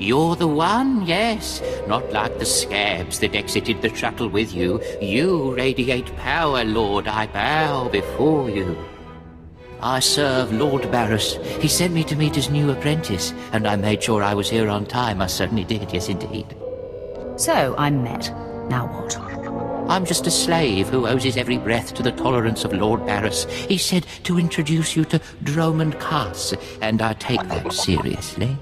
You're the one, yes. Not like the scabs that exited the shuttle with you. You radiate power, Lord. I bow before you. I serve Lord Barris. He sent me to meet his new apprentice, and I made sure I was here on time. I certainly did, yes indeed. So, I'm met. Now what? I'm just a slave who owes his every breath to the tolerance of Lord Barris. He said to introduce you to Dromund Kaas, and I take that seriously.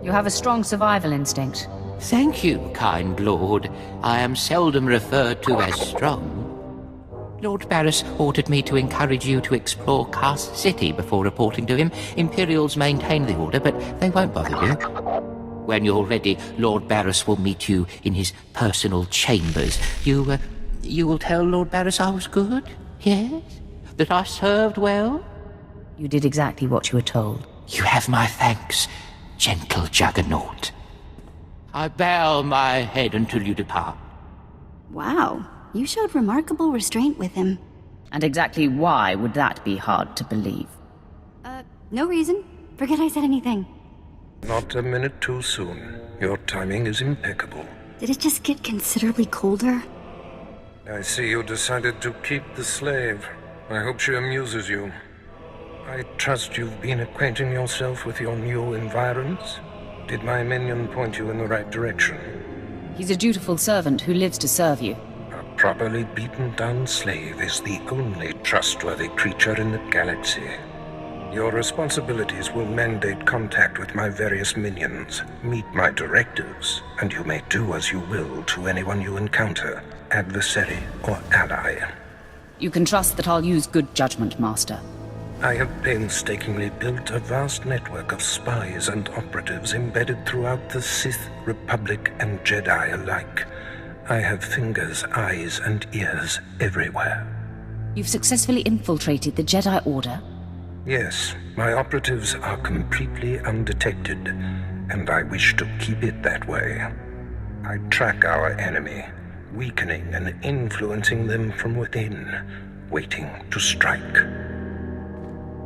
You have a strong survival instinct. Thank you, kind lord. I am seldom referred to as strong. Lord Barris ordered me to encourage you to explore Kaas City before reporting to him. Imperials maintain the order, but they won't bother you. When you're ready, Lord Barris will meet you in his personal chambers. You will tell Lord Barris I was good? Yes? That I served well? You did exactly what you were told. You have my thanks, gentle juggernaut. I bow my head until you depart. Wow, you showed remarkable restraint with him. And exactly why would that be hard to believe? No reason. Forget I said anything. Not a minute too soon. Your timing is impeccable. Did it just get considerably colder? I see you decided to keep the slave. I hope she amuses you. I trust you've been acquainting yourself with your new environs? Did my minion point you in the right direction? He's a dutiful servant who lives to serve you. A properly beaten-down slave is the only trustworthy creature in the galaxy. Your responsibilities will mandate contact with my various minions. Meet my directives, and you may do as you will to anyone you encounter, adversary or ally. You can trust that I'll use good judgment, Master. I have painstakingly built a vast network of spies and operatives embedded throughout the Sith, Republic, and Jedi alike. I have fingers, eyes, and ears everywhere. You've successfully infiltrated the Jedi Order? Yes, my operatives are completely undetected, and I wish to keep it that way. I track our enemy, weakening and influencing them from within, waiting to strike.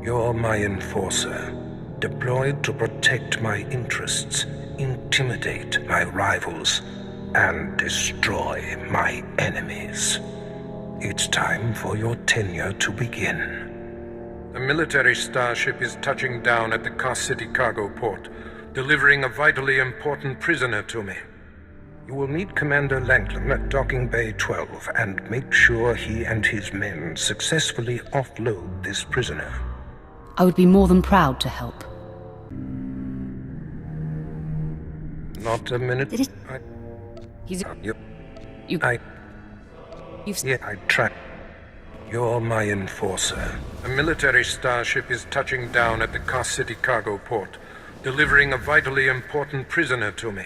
You're my enforcer, deployed to protect my interests, intimidate my rivals, and destroy my enemies. It's time for your tenure to begin. A military starship is touching down at the Kaas City cargo port, delivering a vitally important prisoner to me. You will meet Commander Langton at Docking Bay 12 and make sure he and his men successfully offload this prisoner. I would be more than proud to help. Not a minute. Did it... He's... You've... I track... You're my enforcer. A military starship is touching down at the Kaas City cargo port, delivering a vitally important prisoner to me.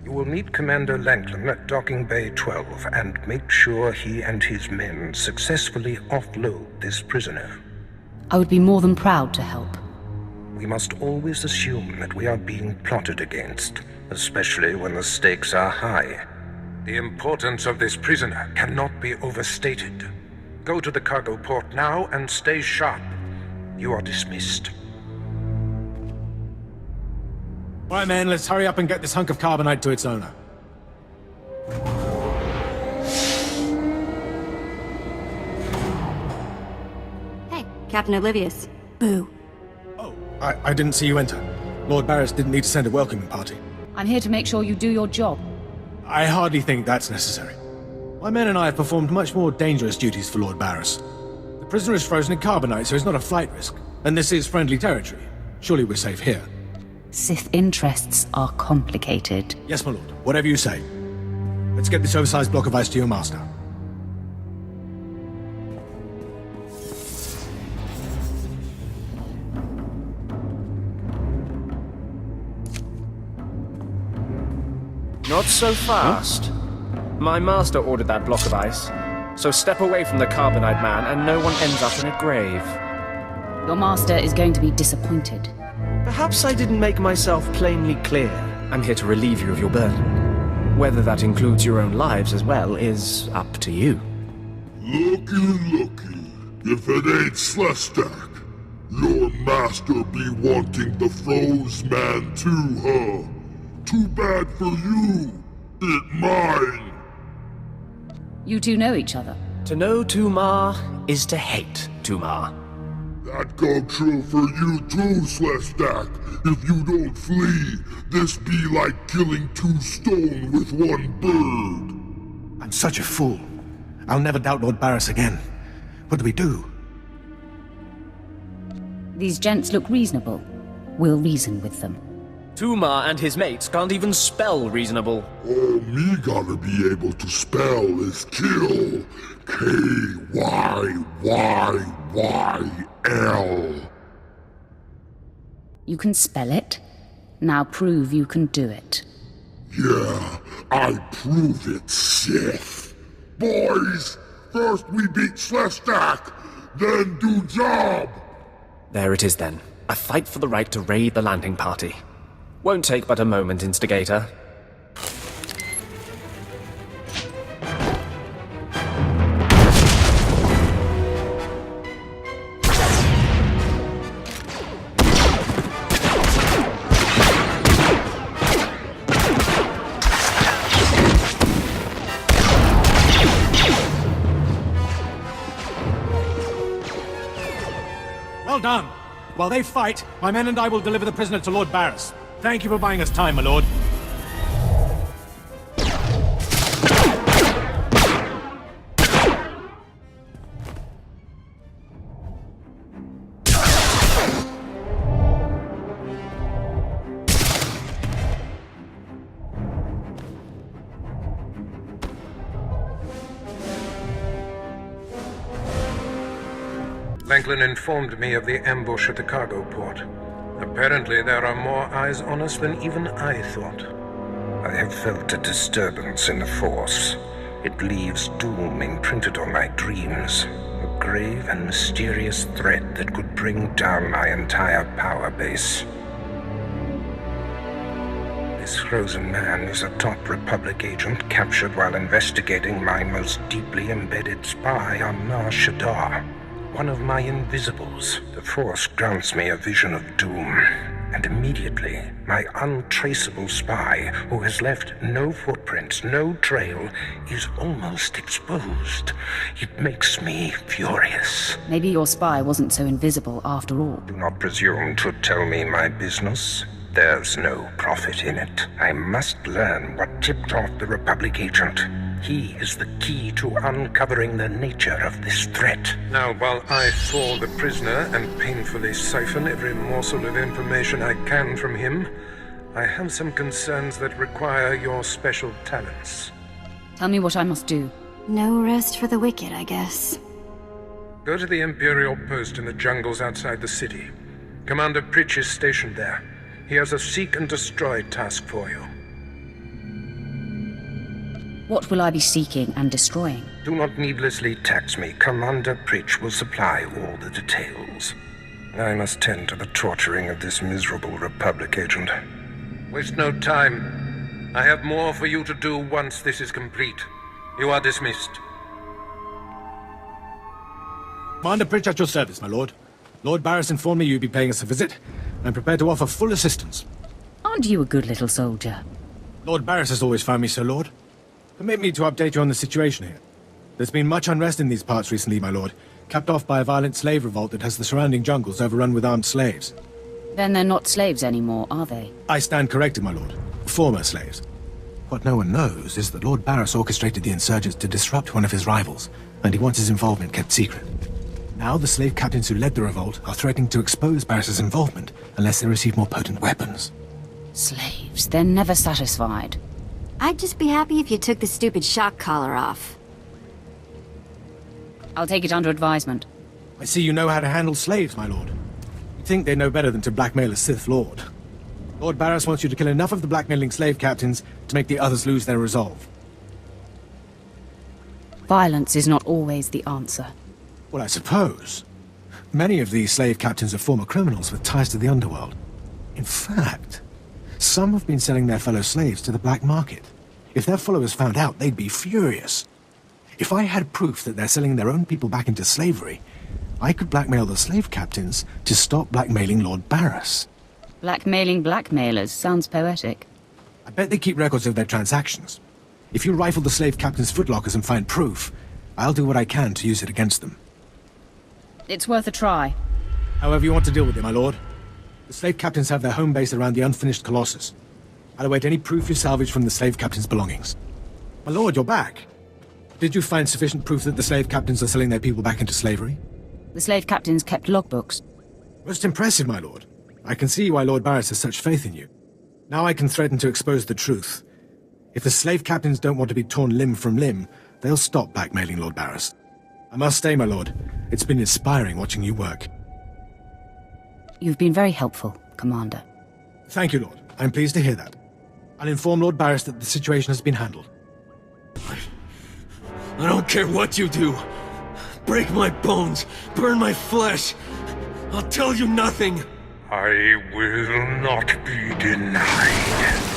You will meet Commander Langton at Docking Bay 12 and make sure he and his men successfully offload this prisoner. I would be more than proud to help. We must always assume that we are being plotted against, especially when the stakes are high. The importance of this prisoner cannot be overstated. Go to the cargo port now and stay sharp. You are dismissed. All right, man, let's hurry up and get this hunk of carbonite to its owner. Hey, Captain Oblivious. Boo. Oh, I didn't see you enter. Lord Barris didn't need to send a welcoming party. I'm here to make sure you do your job. I hardly think that's necessary. My men and I have performed much more dangerous duties for Lord Barris. The prisoner is frozen in carbonite, so he's not a flight risk. And this is friendly territory. Surely we're safe here. Sith interests are complicated. Yes, my lord. Whatever you say. Let's get this oversized block of ice to your master. Not so fast. My master ordered that block of ice, so step away from the carbonite man and no one ends up in a grave. Your master is going to be disappointed. Perhaps I didn't make myself plainly clear. I'm here to relieve you of your burden. Whether that includes your own lives as well is up to you. Looky. If it ain't Slestak, your master be wanting the froze man too, huh? Too bad for you. It mine. You two know each other? To know Tumar is to hate Tumar. That go true for you too, SWtOR. If you don't flee, this be like killing 2 stone with 1 bird. I'm such a fool. I'll never doubt Lord Barris again. What do we do? These gents look reasonable. We'll reason with them. Tumar and his mates can't even spell reasonable. All me gotta be able to spell is kill. Kyyyl. You can spell it? Now prove you can do it. Yeah, I prove it, Sith. Boys, first we beat SWtOR, then do job. There it is then. A fight for the right to raid the landing party. Won't take but a moment, Instigator. Well done. While they fight, my men and I will deliver the prisoner to Lord Barris. Thank you for buying us time, my lord. Franklin informed me of the ambush at the cargo port. Apparently there are more eyes on us than even I thought. I have felt a disturbance in the Force. It leaves doom imprinted on my dreams. A grave and mysterious threat that could bring down my entire power base. This frozen man is a top Republic agent captured while investigating my most deeply embedded spy on SWtOR. One of my invisibles. The Force grants me a vision of doom. And immediately, my untraceable spy, who has left no footprints, no trail, is almost exposed. It makes me furious. Maybe your spy wasn't so invisible after all. Do not presume to tell me my business. There's no profit in it. I must learn what tipped off the Republic agent. He is the key to uncovering the nature of this threat. Now, while I thaw the prisoner and painfully siphon every morsel of information I can from him, I have some concerns that require your special talents. Tell me what I must do. No rest for the wicked, I guess. Go to the Imperial post in the jungles outside the city. Commander Pritch is stationed there. He has a seek and destroy task for you. What will I be seeking and destroying? Do not needlessly tax me. Commander Pritch will supply all the details. I must tend to the torturing of this miserable Republic agent. Waste no time. I have more for you to do once this is complete. You are dismissed. Commander Pritch at your service, my lord. Lord Barris informed me you'd be paying us a visit. I'm prepared to offer full assistance. Aren't you a good little soldier? Lord Barris has always found me so, Lord. Permit me to update you on the situation here. There's been much unrest in these parts recently, my lord, capped off by a violent slave revolt that has the surrounding jungles overrun with armed slaves. Then they're not slaves anymore, are they? I stand corrected, my lord. Former slaves. What no one knows is that Lord Barris orchestrated the insurgents to disrupt one of his rivals, and he wants his involvement kept secret. Now the slave captains who led the revolt are threatening to expose Barris's involvement unless they receive more potent weapons. Slaves, they're never satisfied. I'd just be happy if you took the stupid shock collar off. I'll take it under advisement. I see you know how to handle slaves, my lord. You'd think they know better than to blackmail a Sith Lord. Lord Barris wants you to kill enough of the blackmailing slave captains to make the others lose their resolve. Violence is not always the answer. Well, I suppose. Many of these slave captains are former criminals with ties to the underworld. In fact, some have been selling their fellow slaves to the black market. If their followers found out, they'd be furious. If I had proof that they're selling their own people back into slavery, I could blackmail the slave captains to stop blackmailing Lord Barris. Blackmailing blackmailers sounds poetic. I bet they keep records of their transactions. If you rifle the slave captain's footlockers and find proof, I'll do what I can to use it against them. It's worth a try. However you want to deal with it, my lord. The slave captains have their home base around the unfinished Colossus. I'll await any proof you salvage from the slave captain's belongings. My lord, you're back. Did you find sufficient proof that the slave captains are selling their people back into slavery? The slave captains kept logbooks. Most impressive, my lord. I can see why Lord Barris has such faith in you. Now I can threaten to expose the truth. If the slave captains don't want to be torn limb from limb, they'll stop blackmailing Lord Barris. I must stay, my lord. It's been inspiring watching you work. You've been very helpful, Commander. Thank you, Lord. I'm pleased to hear that. I'll inform Lord Barris that the situation has been handled. I don't care what you do. Break my bones, burn my flesh. I'll tell you nothing. I will not be denied.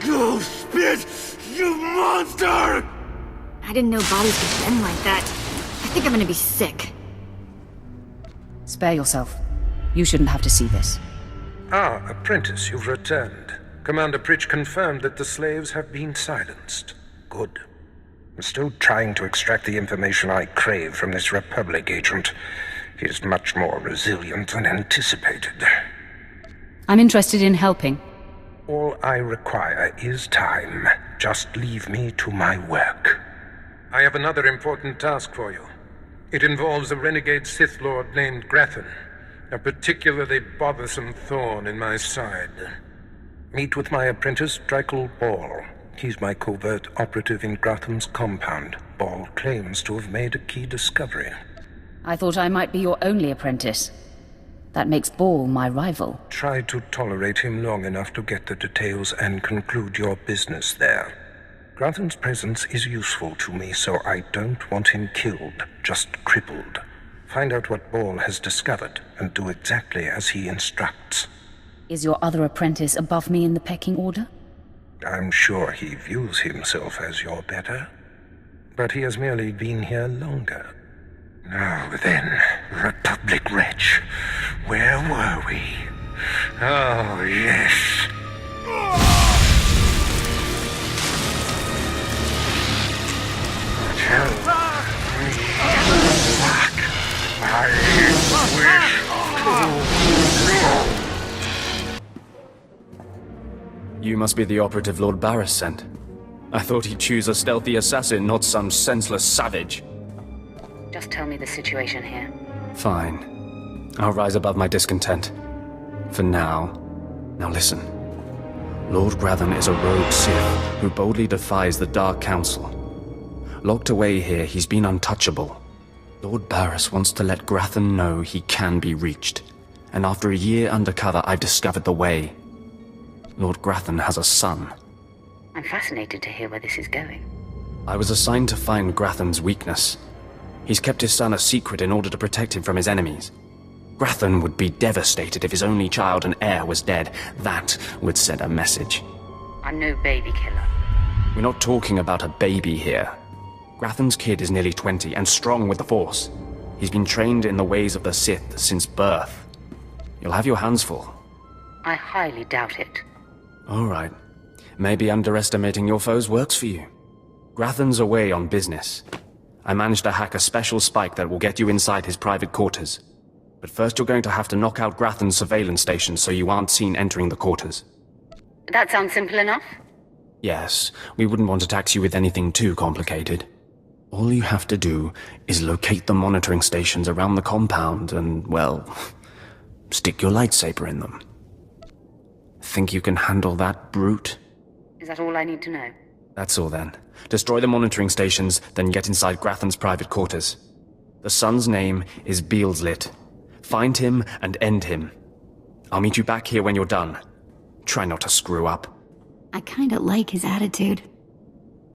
Go spit, you monster! I didn't know bodies could bend like that. I think I'm gonna be sick. Spare yourself. You shouldn't have to see this. Ah, apprentice, you've returned. Commander Pritch confirmed that the slaves have been silenced. Good. I'm still trying to extract the information I crave from this Republic agent. He is much more resilient than anticipated. I'm interested in helping. All I require is time. Just leave me to my work. I have another important task for you. It involves a renegade Sith Lord named Grathon, a particularly bothersome thorn in my side. Meet with my apprentice, Dri'kill Ball. He's my covert operative in Grathon's compound. Ball claims to have made a key discovery. I thought I might be your only apprentice. That makes Ball my rival. Try to tolerate him long enough to get the details and conclude your business there. Grathon's presence is useful to me, so I don't want him killed, just crippled. Find out what Ball has discovered, and do exactly as he instructs. Is your other apprentice above me in the pecking order? I'm sure he views himself as your better, but he has merely been here longer. Now then, Republic wretch, where were we? Oh, yes. Tell me what I wish to know. You must be the operative Lord Barris sent. I thought he'd choose a stealthy assassin, not some senseless savage. Just tell me the situation here. Fine. I'll rise above my discontent. For now. Now listen. Lord Grathon is a rogue Sith who boldly defies the Dark Council. Locked away here, he's been untouchable. Lord Barris wants to let Grathon know he can be reached. And after a year undercover, I've discovered the way. Lord Grathon has a son. I'm fascinated to hear where this is going. I was assigned to find Grathon's weakness. He's kept his son a secret in order to protect him from his enemies. Grathon would be devastated if his only child and heir was dead. That would send a message. I'm no baby killer. We're not talking about a baby here. Grathon's kid is nearly 20 and strong with the Force. He's been trained in the ways of the Sith since birth. You'll have your hands full. I highly doubt it. All right. Maybe underestimating your foes works for you. Grathon's away on business. I managed to hack a special spike that will get you inside his private quarters. But first you're going to have to knock out Grathon's surveillance station so you aren't seen entering the quarters. That sounds simple enough. Yes, we wouldn't want to tax you with anything too complicated. All you have to do is locate the monitoring stations around the compound and, well, stick your lightsaber in them. Think you can handle that, brute? Is that all I need to know? That's all then. Destroy the monitoring stations, then get inside Grathon's private quarters. The son's name is Beelslit. Find him and end him. I'll meet you back here when you're done. Try not to screw up. I kinda like his attitude.